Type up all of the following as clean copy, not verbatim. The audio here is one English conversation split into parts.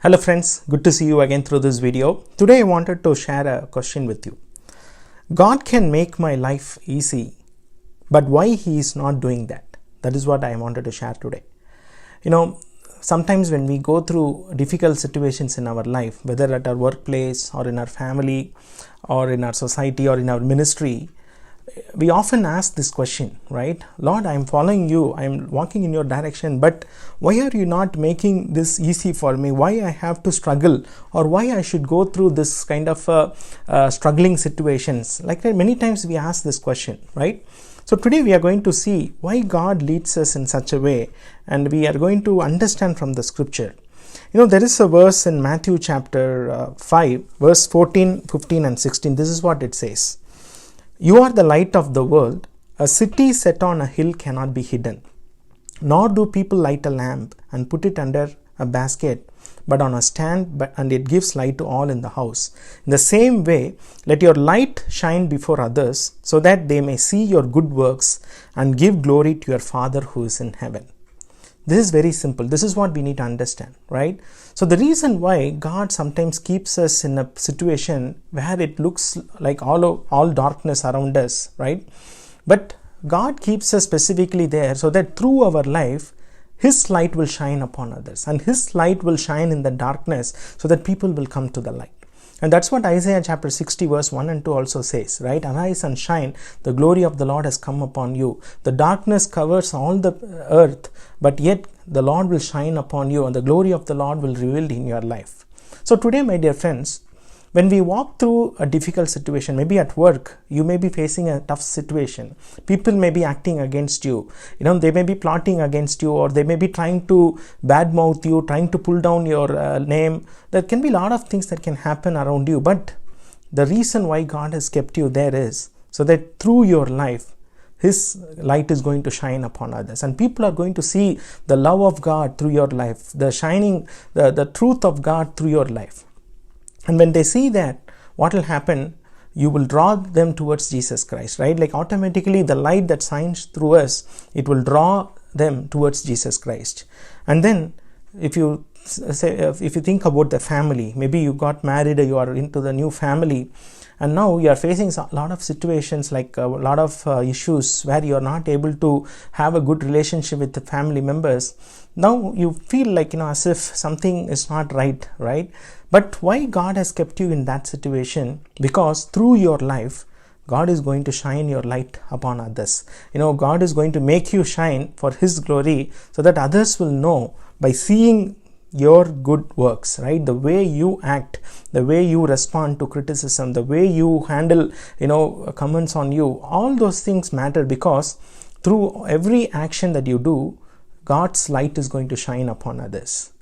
Hello friends, good to see you again through this video. Today I wanted to share a question with you. God can make my life easy, but why He is not doing that? That is what I wanted to share today. Sometimes when we go through difficult situations in our life, whether at our workplace or in our family or in our society or in our ministry, we often ask this question, right? Lord, I'm following you, I'm walking in your direction, but why are you not making this easy for me? Why I have to struggle, or why I should go through this kind of struggling situations? Like that, many times we ask this question, right? So today we are going to see why God leads us in such a way, and we are going to understand from the scripture. There is a verse in Matthew chapter 5, verse 14, 15 and 16. This is what it says. You are the light of the world. A city set on a hill cannot be hidden. Nor do people light a lamp and put it under a basket, but on a stand, and it gives light to all in the house. In the same way, let your light shine before others, so that they may see your good works and give glory to your Father who is in heaven. This is very simple. This is what we need to understand, right? So the reason why God sometimes keeps us in a situation where it looks like all darkness around us, right? But God keeps us specifically there so that through our life, His light will shine upon others, and His light will shine in the darkness so that people will come to the light. And that's what Isaiah chapter 60 verse 1 and 2 also says, right? Arise and shine, the glory of the Lord has come upon you. The darkness covers all the earth, but yet the Lord will shine upon you, and the glory of the Lord will be revealed in your life. So today, my dear friends, when we walk through a difficult situation, maybe at work, you may be facing a tough situation. People may be acting against you. They may be plotting against you, or they may be trying to badmouth you, trying to pull down your name. There can be a lot of things that can happen around you. But the reason why God has kept you there is so that through your life, His light is going to shine upon others, and people are going to see the love of God through your life, the truth of God through your life. And when they see that, what will happen? You will draw them towards Jesus Christ, right? Like automatically the light that shines through us, it will draw them towards Jesus Christ. And then if you think about the family, maybe you got married or you are into the new family, and now you are facing a lot of situations, like a lot of issues where you are not able to have a good relationship with the family members. Now you feel like, as if something is not right? But why God has kept you in that situation? Because through your life, God is going to shine your light upon others. God is going to make you shine for His glory, so that others will know by seeing your good works, right? The way you act, the way you respond to criticism, the way you handle, comments on you, all those things matter, because through every action that you do, God's light is going to shine upon others.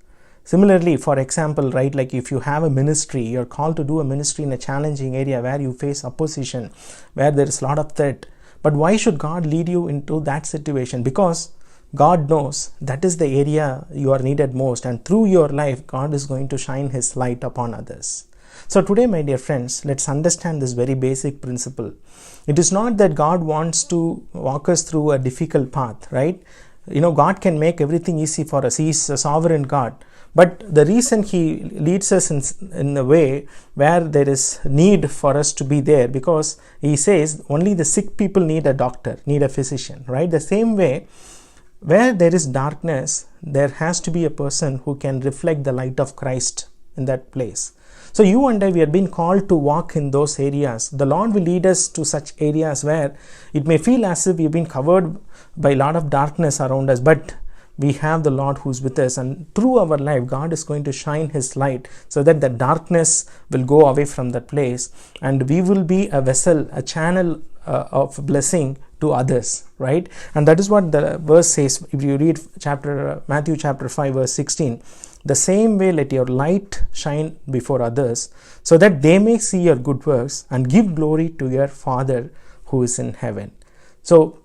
Similarly, for example, right, like if you have a ministry, you're called to do a ministry in a challenging area where you face opposition, where there is a lot of threat. But why should God lead you into that situation? Because God knows that is the area you are needed most, and through your life, God is going to shine His light upon others. So today, my dear friends, let's understand this very basic principle. It is not that God wants to walk us through a difficult path, right? God can make everything easy for us. He is a sovereign God. But the reason He leads us in a way where there is need for us to be there, because He says only the sick people need a doctor, need a physician, right? The same way, where there is darkness, there has to be a person who can reflect the light of Christ in that place. So you and I, we have been called to walk in those areas. The Lord will lead us to such areas where it may feel as if we've been covered by a lot of darkness around us, but we have the Lord who's with us, and through our life, God is going to shine His light so that the darkness will go away from that place, and we will be a vessel, a channel of blessing to others, right? And that is what the verse says. If you read Matthew chapter 5 verse 16, the same way let your light shine before others, so that they may see your good works and give glory to your Father who is in heaven. So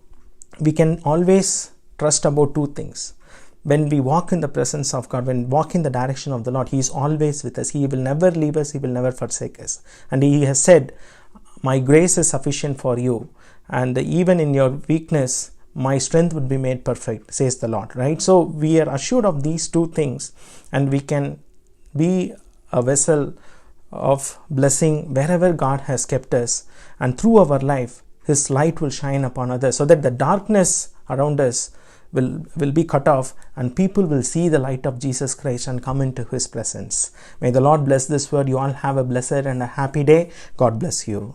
we can always trust about two things. When we walk in the presence of God, when we walk in the direction of the Lord, He is always with us. He will never leave us. He will never forsake us. And He has said, my grace is sufficient for you, and even in your weakness, my strength would be made perfect, says the Lord, right? So we are assured of these two things, and we can be a vessel of blessing wherever God has kept us, and through our life His light will shine upon others, so that the darkness around us will be cut off, and people will see the light of Jesus Christ and come into His presence. May the Lord bless this word. You all have a blessed and a happy day. God bless you.